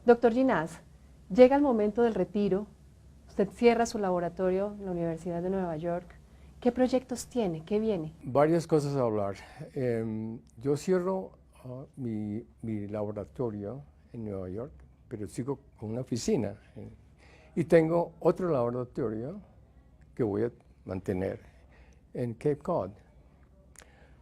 Doctor Ginás, llega el momento del retiro, usted cierra su laboratorio en la Universidad de Nueva York. ¿Qué proyectos tiene? ¿Qué viene? Varias cosas a hablar. Yo cierro mi laboratorio en Nueva York, pero sigo con una oficina. Y tengo otro laboratorio que voy a mantener en Cape Cod.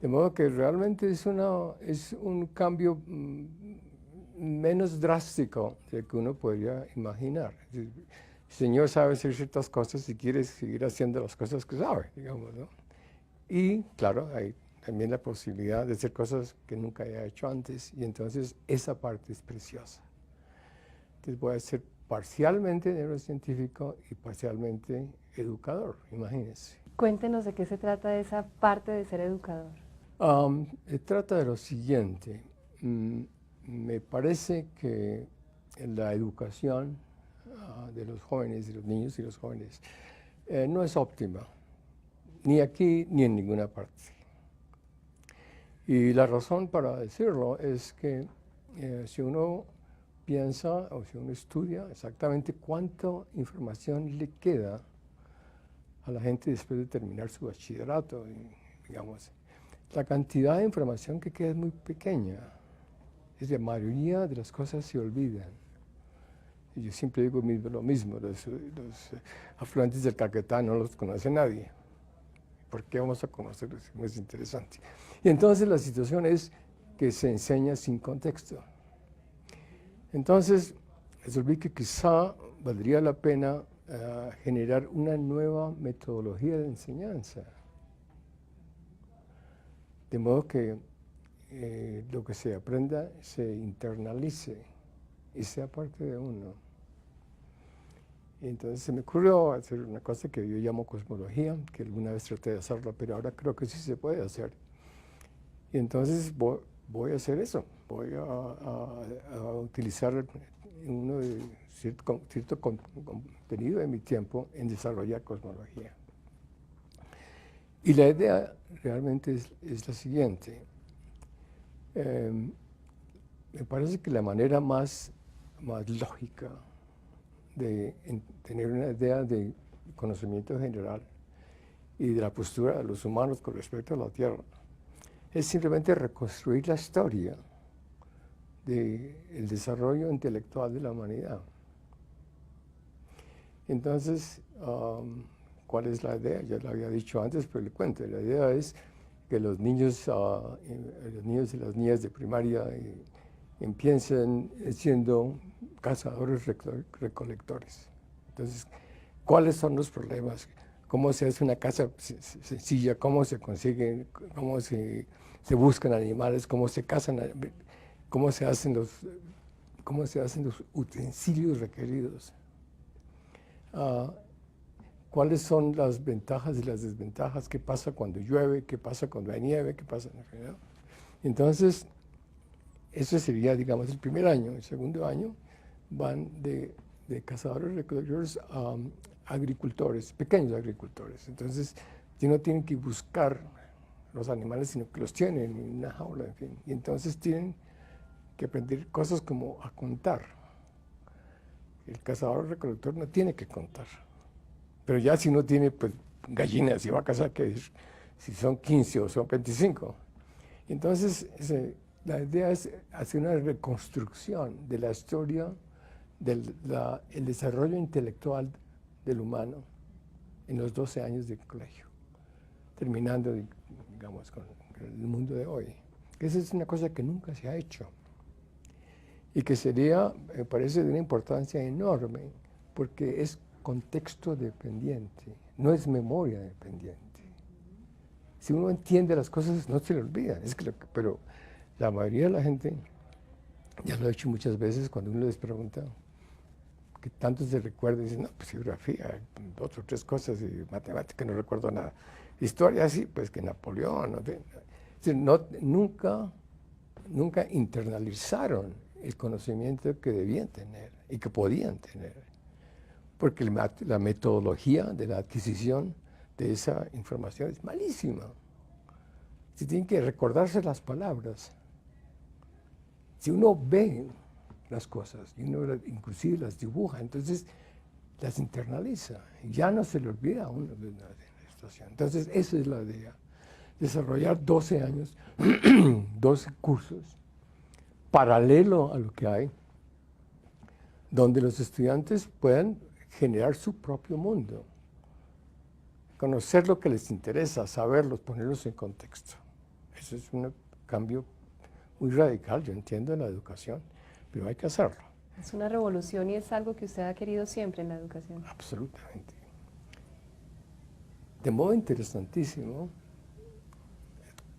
De modo que realmente es un cambio menos drástico de que uno podría imaginar. El Señor sabe hacer ciertas cosas y quiere seguir haciendo las cosas que sabe, digamos, ¿no? Y claro, hay también la posibilidad de hacer cosas que nunca haya hecho antes, y entonces esa parte es preciosa. Entonces voy a ser parcialmente neurocientífico y parcialmente educador, imagínense. Cuéntenos de qué se trata esa parte de ser educador. Se trata de lo siguiente. Me parece que la educación de los jóvenes, de los niños y los jóvenes, no es óptima, ni aquí ni en ninguna parte. Y la razón para decirlo es que si uno piensa o si uno estudia exactamente cuánta información le queda a la gente después de terminar su bachillerato, digamos, la cantidad de información que queda es muy pequeña. Es la mayoría de las cosas se olvidan. Y yo siempre digo lo mismo, los afluentes del Caquetá no los conoce nadie. ¿Por qué vamos a conocerlos? Es muy interesante. Y entonces la situación es que se enseña sin contexto. Entonces, resolví que quizá valdría la pena generar una nueva metodología de enseñanza. De modo que lo que se aprenda se internalice y sea parte de uno. Y entonces se me ocurrió hacer una cosa que yo llamo cosmología, que alguna vez traté de hacerlo, pero ahora creo que sí se puede hacer. Y entonces voy a hacer eso, voy a utilizar cierto contenido de mi tiempo en desarrollar cosmología. Y la idea realmente es la siguiente. Me parece que la manera más lógica de tener una idea de conocimiento general y de la postura de los humanos con respecto a la Tierra es simplemente reconstruir la historia del desarrollo intelectual de la humanidad. Entonces, ¿cuál es la idea? Ya lo había dicho antes, pero le cuento. La idea es que los niños y las niñas de primaria empiecen siendo cazadores recolectores. Entonces, ¿cuáles son los problemas? ¿Cómo se hace una caza sencilla? ¿Cómo se consiguen? ¿Cómo se buscan animales? ¿Cómo se cazan? ¿Cómo se hacen los utensilios requeridos? ¿Cuáles son las ventajas y las desventajas? ¿Qué pasa cuando llueve? ¿Qué pasa cuando hay nieve? ¿Qué pasa? ¿No? Entonces, eso sería, digamos, el primer año. El segundo año van de cazadores recolectores a agricultores, pequeños agricultores. Entonces, ya no tienen que buscar los animales, sino que los tienen en una jaula, en fin. Y entonces tienen que aprender cosas como a contar. El cazador recolector no tiene que contar. Pero ya si no tiene pues, gallinas y vacas, si son 15 o son 25. Entonces, la idea es hacer una reconstrucción de la historia del desarrollo intelectual del humano en los 12 años de colegio, terminando, digamos, con el mundo de hoy. Esa es una cosa que nunca se ha hecho y que sería, me parece, de una importancia enorme, porque es contexto dependiente, no es memoria dependiente. Si uno entiende las cosas, no se le olvidan, pero la mayoría de la gente, ya lo he hecho muchas veces, cuando uno les pregunta que tanto se recuerda, dicen, no, pues geografía, 2 o 3 cosas, y matemática no recuerdo nada. Historia sí, pues que Napoleón, nunca internalizaron el conocimiento que debían tener y que podían tener, porque la metodología de la adquisición de esa información es malísima. Si tienen que recordarse las palabras. Si uno ve las cosas, y uno inclusive las dibuja, entonces las internaliza, ya no se le olvida a uno de la situación. Entonces esa es la idea, desarrollar 12 años, 12 cursos, paralelo a lo que hay, donde los estudiantes puedan generar su propio mundo, conocer lo que les interesa, saberlos, ponerlos en contexto. Ese es un cambio muy radical, yo entiendo, en la educación, pero hay que hacerlo. Es una revolución y es algo que usted ha querido siempre en la educación. Absolutamente. De modo interesantísimo,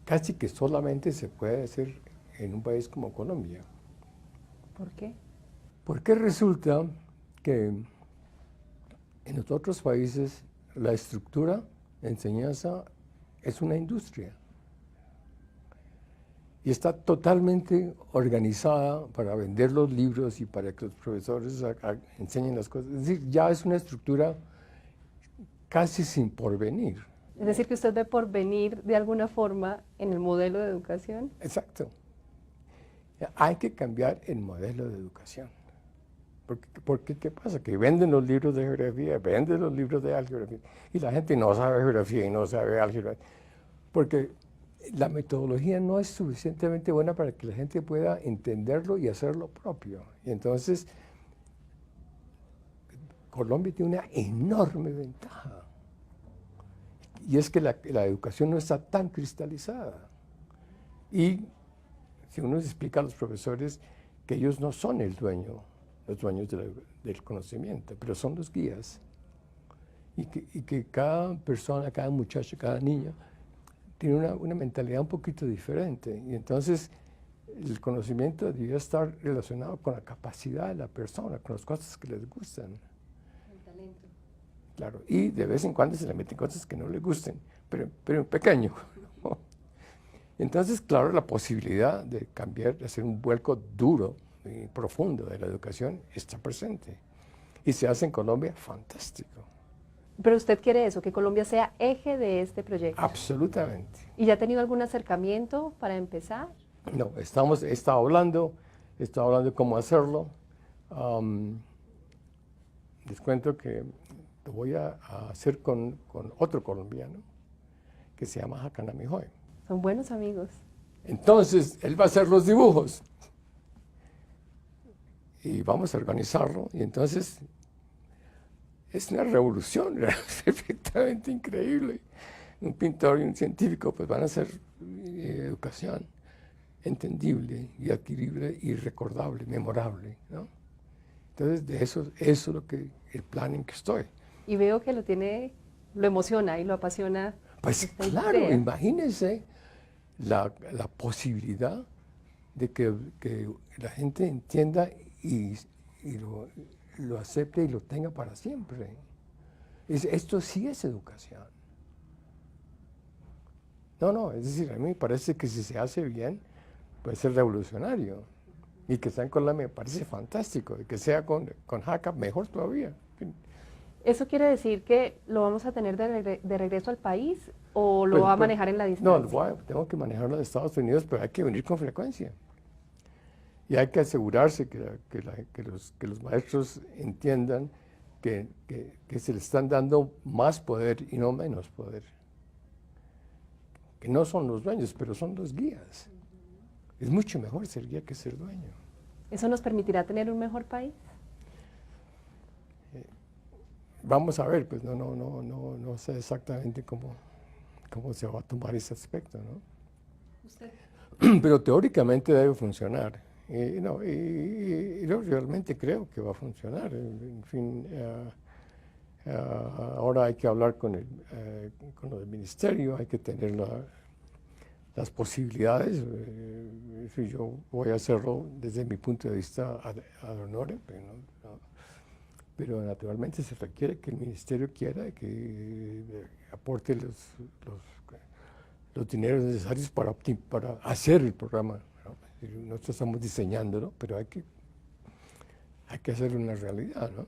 casi que solamente se puede hacer en un país como Colombia. ¿Por qué? Porque resulta que en los otros países la estructura de enseñanza es una industria y está totalmente organizada para vender los libros y para que los profesores enseñen las cosas. Es decir, ya es una estructura casi sin porvenir. Es decir, que usted ve porvenir de alguna forma en el modelo de educación. Exacto. Hay que cambiar el modelo de educación. Porque ¿qué pasa? Que venden los libros de geografía, venden los libros de álgebra, y la gente no sabe geografía y no sabe álgebra, porque la metodología no es suficientemente buena para que la gente pueda entenderlo y hacer lo propio. Y entonces, Colombia tiene una enorme ventaja, y es que la educación no está tan cristalizada. Y si uno les explica a los profesores que ellos no son los dueños del conocimiento, pero son los guías, y que cada persona, cada muchacho, cada niño tiene una mentalidad un poquito diferente, y entonces el conocimiento debería estar relacionado con la capacidad de la persona, con las cosas que les gustan. El talento. Claro, y de vez en cuando se le meten cosas que no les gusten, pero en pequeño, ¿no? Entonces, claro, la posibilidad de cambiar, de hacer un vuelco duro y profundo de la educación está presente. Y se hace en Colombia, fantástico. Pero usted quiere eso, que Colombia sea eje de este proyecto. Absolutamente. ¿Y ya ha tenido algún acercamiento para empezar? No, he estado hablando cómo hacerlo. Les cuento que lo voy a hacer con otro colombiano que se llama Hakanami Hoy. Son buenos amigos. Entonces, él va a hacer los dibujos y vamos a organizarlo, y entonces es una revolución, es perfectamente increíble. Un pintor y un científico pues van a hacer educación entendible y adquirible y recordable, memorable, ¿no? Entonces, eso es lo que el plan en que estoy. Y veo que lo emociona y lo apasiona. Pues claro, idea. Imagínense la posibilidad de que la gente entienda y lo acepte y lo tenga para siempre. Esto sí es educación. No, es decir, a mí me parece que si se hace bien, puede ser revolucionario. Y que sea en Colombia me parece fantástico. Y que sea con Haka, mejor todavía. ¿Eso quiere decir que lo vamos a tener de regreso al país o lo Pues, va a manejar en la distancia? No, tengo que manejarlo de Estados Unidos, pero hay que venir con frecuencia. Y hay que asegurarse que los maestros entiendan que se les están dando más poder y no menos poder. Que no son los dueños, pero son los guías. Es mucho mejor ser guía que ser dueño. ¿Eso nos permitirá tener un mejor país? Vamos a ver, pues no sé exactamente cómo se va a tomar ese aspecto, ¿no? ¿Usted? Pero teóricamente debe funcionar. Y yo realmente creo que va a funcionar. En fin, ahora hay que hablar con el ministerio, hay que tener las posibilidades. Yo voy a hacerlo desde mi punto de vista ad honorem, pero naturalmente se requiere que el ministerio quiera que aporte los dineros necesarios para hacer el programa, ¿no? Nosotros estamos diseñándolo, pero hay que hacerlo una realidad, ¿no?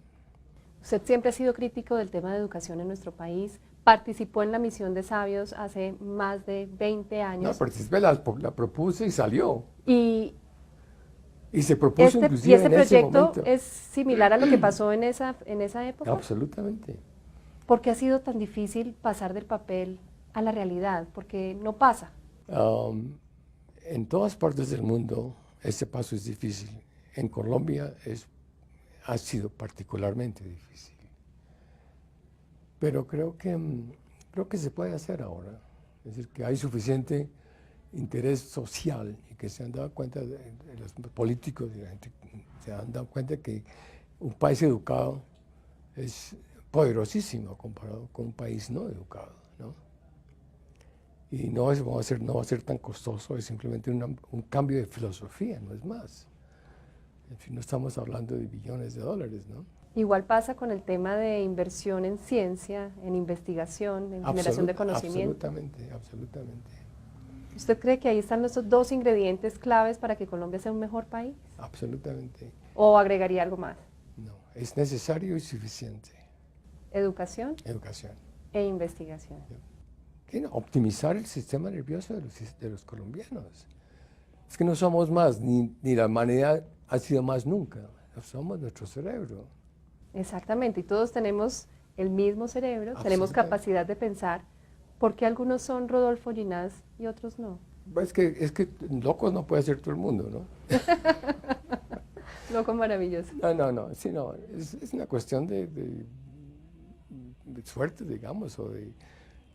Usted siempre ha sido crítico del tema de educación en nuestro país. Participó en la misión de sabios hace más de 20 años. No, participé, la propuse y salió. Y Y se propuso ¿Y inclusive este en ese proyecto momento. es similar a lo que pasó en esa época? Absolutamente. ¿Por qué ha sido tan difícil pasar del papel a la realidad? Porque no pasa. En todas partes del mundo ese paso es difícil. En Colombia ha sido particularmente difícil. Pero creo que se puede hacer ahora. Es decir, que hay suficiente interés social y que se han dado cuenta, de los políticos y la gente se han dado cuenta que un país educado es poderosísimo comparado con un país no educado, ¿no? Y no va a ser tan costoso, es simplemente un cambio de filosofía, no es más. En fin, no estamos hablando de billones de dólares, ¿no? Igual pasa con el tema de inversión en ciencia, en investigación, en generación de conocimiento. Absolutamente, absolutamente. ¿Usted cree que ahí están esos dos ingredientes claves para que Colombia sea un mejor país? Absolutamente. ¿O agregaría algo más? No, es necesario y suficiente. Educación Educación. e investigación. Optimizar el sistema nervioso de los colombianos. Es que no somos más, ni la humanidad ha sido más nunca. Somos nuestro cerebro. Exactamente, y todos tenemos el mismo cerebro, tenemos capacidad de pensar. ¿Por qué algunos son Rodolfo Ginás y otros no? Es que locos no puede ser todo el mundo, ¿no? Loco maravilloso. No, es una cuestión de suerte, digamos,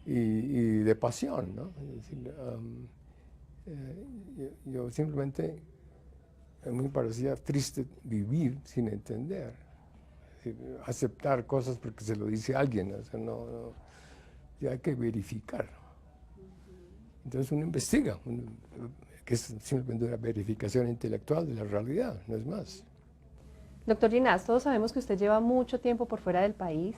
y de pasión, ¿no? Es decir, yo simplemente, a mí me parecía triste vivir sin entender, aceptar cosas porque se lo dice alguien, o sea, ya hay que verificar. Entonces uno investiga, que es simplemente una verificación intelectual de la realidad, no es más. Doctor Ginás, todos sabemos que usted lleva mucho tiempo por fuera del país,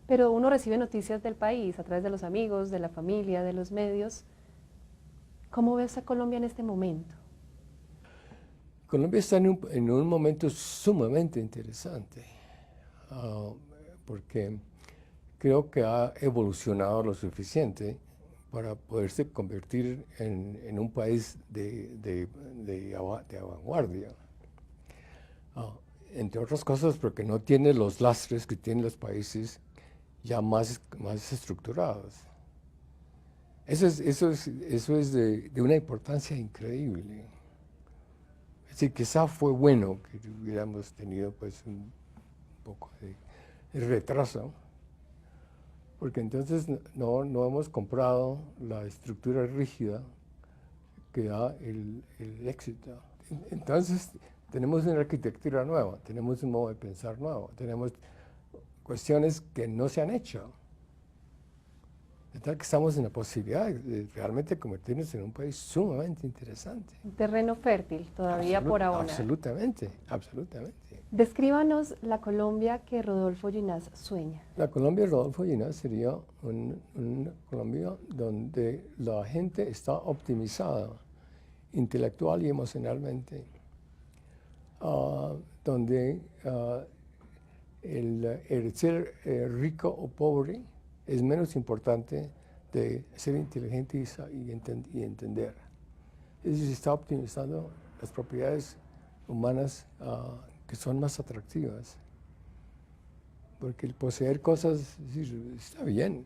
pero uno recibe noticias del país a través de los amigos, de la familia, de los medios. ¿Cómo ves a Colombia en este momento? Colombia está en un momento sumamente interesante, porque creo que ha evolucionado lo suficiente para poderse convertir en un país de vanguardia. Entre otras cosas porque no tiene los lastres que tienen los países ya más estructurados. Eso es de una importancia increíble. Es decir, quizá fue bueno que hubiéramos tenido pues un poco de retraso, porque entonces no hemos comprado la estructura rígida que da el éxito. Entonces tenemos una arquitectura nueva, tenemos un modo de pensar nuevo, tenemos cuestiones que no se han hecho. De tal que estamos en la posibilidad de realmente convertirnos en un país sumamente interesante. Un terreno fértil todavía por abonar. Absolutamente, absolutamente. Descríbanos la Colombia que Rodolfo Ginás sueña. La Colombia de Rodolfo Ginás sería una Colombia donde la gente está optimizada intelectual y emocionalmente, donde el ser rico o pobre es menos importante de ser inteligente y entender. Es decir, se está optimizando las propiedades humanas que son más atractivas. Porque el poseer cosas, es decir, está bien.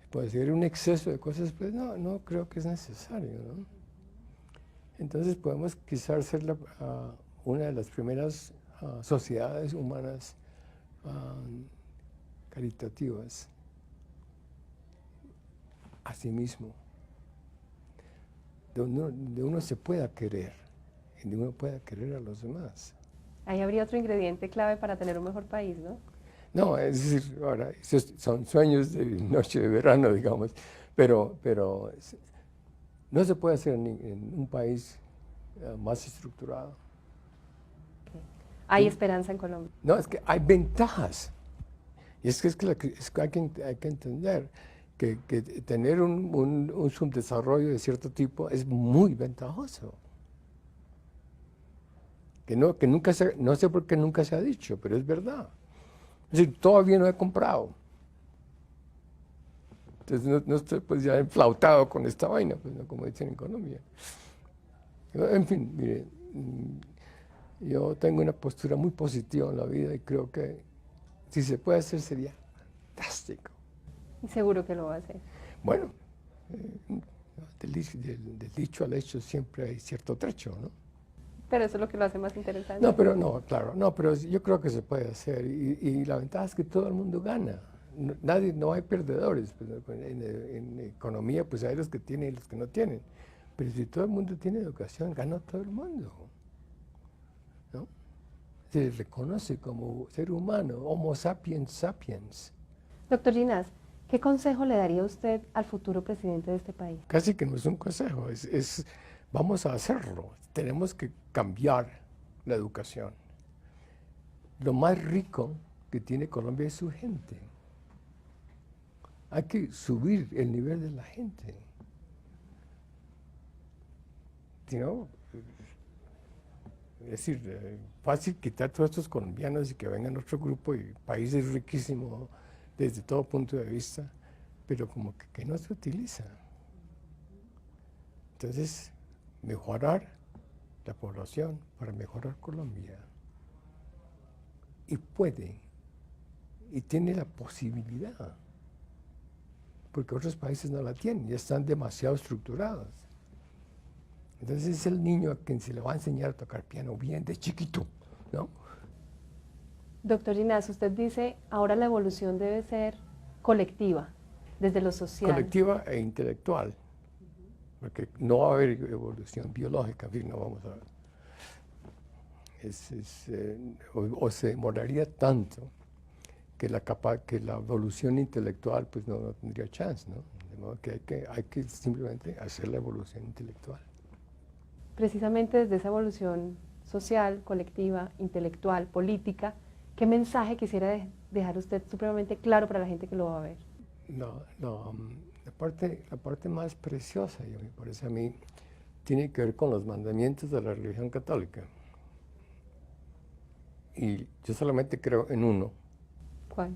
Poseer un exceso de cosas, pues no creo que es necesario, ¿no? Entonces podemos quizás ser una de las primeras sociedades humanas caritativas a sí mismo, donde uno se pueda querer y donde uno pueda querer a los demás. Ahí habría otro ingrediente clave para tener un mejor país, ¿no? No, es decir, ahora, esos son sueños de noche de verano, digamos, pero no se puede hacer en un país más estructurado. Okay. ¿Hay esperanza en Colombia? No, es que hay ventajas. Y es que hay que entender que tener un subdesarrollo de cierto tipo es muy ventajoso. Que nunca no sé por qué nunca se ha dicho, pero es verdad. Es decir, todavía no he comprado. Entonces no estoy pues ya enflautado con esta vaina, pues, ¿no? Como dicen en Colombia. En fin, mire, Yo tengo una postura muy positiva en la vida y creo que si se puede hacer sería fantástico. Y seguro que lo va a hacer. Bueno, del dicho al hecho siempre hay cierto trecho, ¿no? Pero eso es lo que lo hace más interesante. No, pero no, claro, no, pero yo creo que se puede hacer y la ventaja es que todo el mundo gana. No hay perdedores. Pues, en economía pues hay los que tienen y los que no tienen. Pero si todo el mundo tiene educación, gana todo el mundo, ¿no? Se reconoce como ser humano, Homo sapiens sapiens. Doctor Ginás, ¿qué consejo le daría usted al futuro presidente de este país? Casi que no es un consejo, vamos a hacerlo. Tenemos que cambiar la educación. Lo más rico que tiene Colombia es su gente. Hay que subir el nivel de la gente. ¿No? Es decir, fácil quitar todos estos colombianos y que vengan a otro grupo y países riquísimos desde todo punto de vista, pero como que no se utiliza. Entonces, mejorar la población para mejorar Colombia. Y puede, y tiene la posibilidad, porque otros países no la tienen, ya están demasiado estructurados. Entonces es el niño a quien se le va a enseñar a tocar piano bien de chiquito, ¿no? Doctor Ginás, usted dice, ahora la evolución debe ser colectiva, desde lo social. Colectiva e intelectual, porque no va a haber evolución biológica, en fin, no vamos a ver. O se demoraría tanto que la evolución intelectual pues no tendría chance, ¿no? De modo que hay que simplemente hacer la evolución intelectual. Precisamente desde esa evolución social, colectiva, intelectual, política, ¿qué mensaje quisiera dejar usted supremamente claro para la gente que lo va a ver? La parte más preciosa, me parece a mí, tiene que ver con los mandamientos de la religión católica. Y yo solamente creo en uno. ¿Cuál?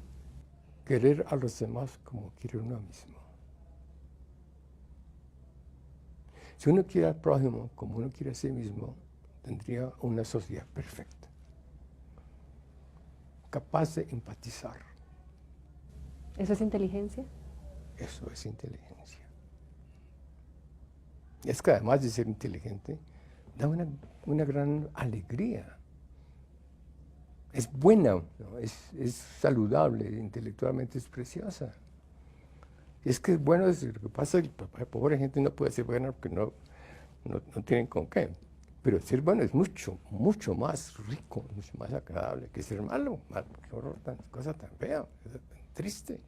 Querer a los demás como quiere uno mismo. Si uno quiere al prójimo como uno quiere a sí mismo, tendría una sociedad perfecta, capaz de empatizar. ¿Eso es inteligencia? Eso es inteligencia. Es que además de ser inteligente, da una gran alegría. Es buena, ¿no? Es saludable, intelectualmente es preciosa. Es que es bueno, lo que pasa es que la pobre gente no puede ser buena porque no tienen con qué. Pero ser bueno es mucho, mucho más rico, mucho más agradable que ser malo. Qué horror, cosa tan fea, cosa tan triste.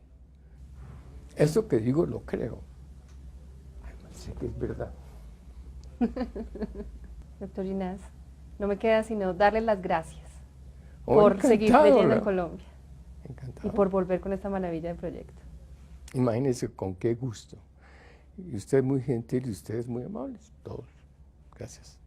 Eso que digo lo creo. Sé que es verdad. Doctor Ginás, no me queda sino darle las gracias por seguir creyendo en Colombia. Encantado. Y por volver con esta maravilla de proyecto. Imagínense con qué gusto. Y usted es muy gentil y ustedes muy amables, todos. Gracias.